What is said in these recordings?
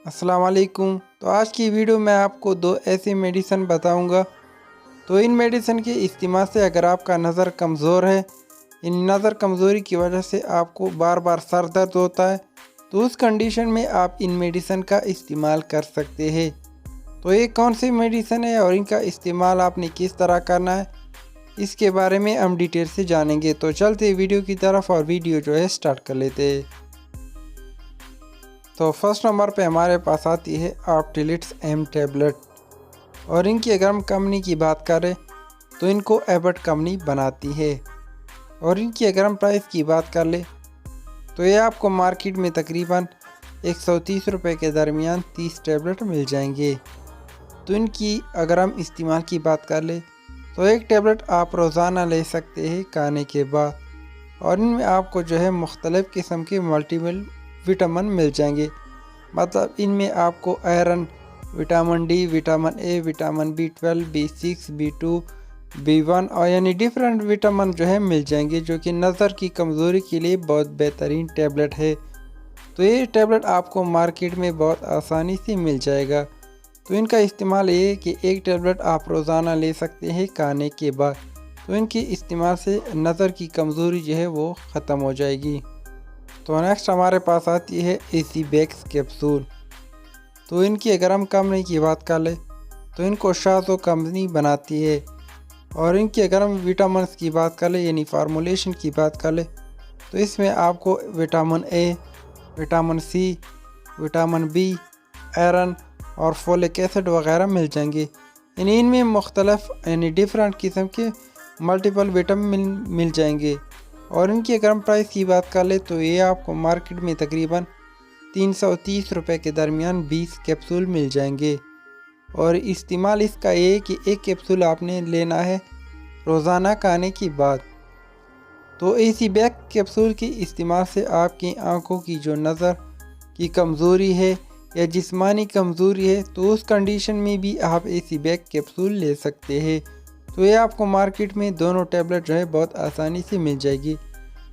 अस्सलाम वालेकुम। तो आज की वीडियो में आपको दो ऐसी मेडिसिन बताऊंगा। तो इन मेडिसिन के इस्तेमाल से अगर आपका नज़र कमज़ोर है, इन नज़र कमज़ोरी की वजह से आपको बार बार सर दर्द होता है, तो उस कंडीशन में आप इन मेडिसिन का इस्तेमाल कर सकते हैं। तो ये कौन सी मेडिसिन है और इनका इस्तेमाल आपने किस तरह करना है, इसके बारे में हम डिटेल से जानेंगे। तो चलते वीडियो की तरफ और वीडियो जो है स्टार्ट कर लेते हैं। तो फर्स्ट नंबर पे हमारे पास आती है ऑप्टिलिट्स एम टैबलेट, और इनकी अगर हम कंपनी की बात करें तो इनको एबट कंपनी बनाती है। और इनकी अगर हम प्राइस की बात कर ले तो ये आपको मार्केट में तकरीबन 130 रुपये के दरमियान 30 टैबलेट मिल जाएंगे। तो इनकी अगर हम इस्तेमाल की बात कर ले तो एक टैबलेट आप रोज़ाना ले सकते हैं खाने के बाद, और इनमें आपको जो है मुख्तलिफ़ किस्म के मल्टीपल विटामिन मिल जाएंगे। मतलब इनमें आपको iron, vitamin D, vitamin A, vitamin B12, B6, B2, B1 और यानी डिफरेंट विटामिन जो है मिल जाएंगे, जो कि नज़र की कमज़ोरी के लिए बहुत बेहतरीन टैबलेट है। तो ये टैबलेट आपको मार्केट में बहुत आसानी से मिल जाएगा। तो इनका इस्तेमाल ये है कि एक टैबलेट आप रोज़ाना ले सकते हैं खाने के बाद। तो इनके इस्तेमाल से नज़र की कमज़ोरी जो है वो ख़त्म हो जाएगी। तो नेक्स्ट हमारे पास आती है एसीबैक्स कैप्सूल। तो इनकी अगर हम कंपनी की बात कर ले तो इनको शाज़ो कंपनी बनाती है। और इनकी अगर हम विटामिन की बात कर ले यानी फार्मूलेशन की बात कर ले तो इसमें आपको vitamin A, vitamin C, vitamin B, iron और फोलिक एसिड वगैरह मिल जाएंगे। यानी इनमें मुख्तलिफ यानी डिफरेंट किस्म के मल्टीपल विटामिन मिल जाएंगे। और इनकी अगर हम प्राइस की बात कर ले तो ये आपको मार्केट में तकरीबन 330 रुपये के दरमियान 20 कैप्सूल मिल जाएंगे। और इस्तेमाल इसका ये है कि एक कैप्सूल आपने लेना है रोज़ाना खाने के बाद। तो एसीबैक्स कैप्सूल के इस्तेमाल से आपकी आंखों की जो नज़र की कमज़ोरी है या जिस्मानी कमज़ोरी है, तो उस कंडीशन में भी आप एसीबैक्स कैप्सूल ले सकते हैं। तो ये आपको मार्केट में दोनों टैबलेट जो है बहुत आसानी से मिल जाएगी।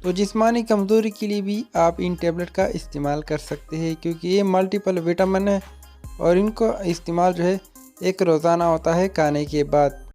तो जिस्मानी कमज़ोरी के लिए भी आप इन टैबलेट का इस्तेमाल कर सकते हैं, क्योंकि ये मल्टीपल विटामिन है और इनको इस्तेमाल जो है एक रोज़ाना होता है खाने के बाद।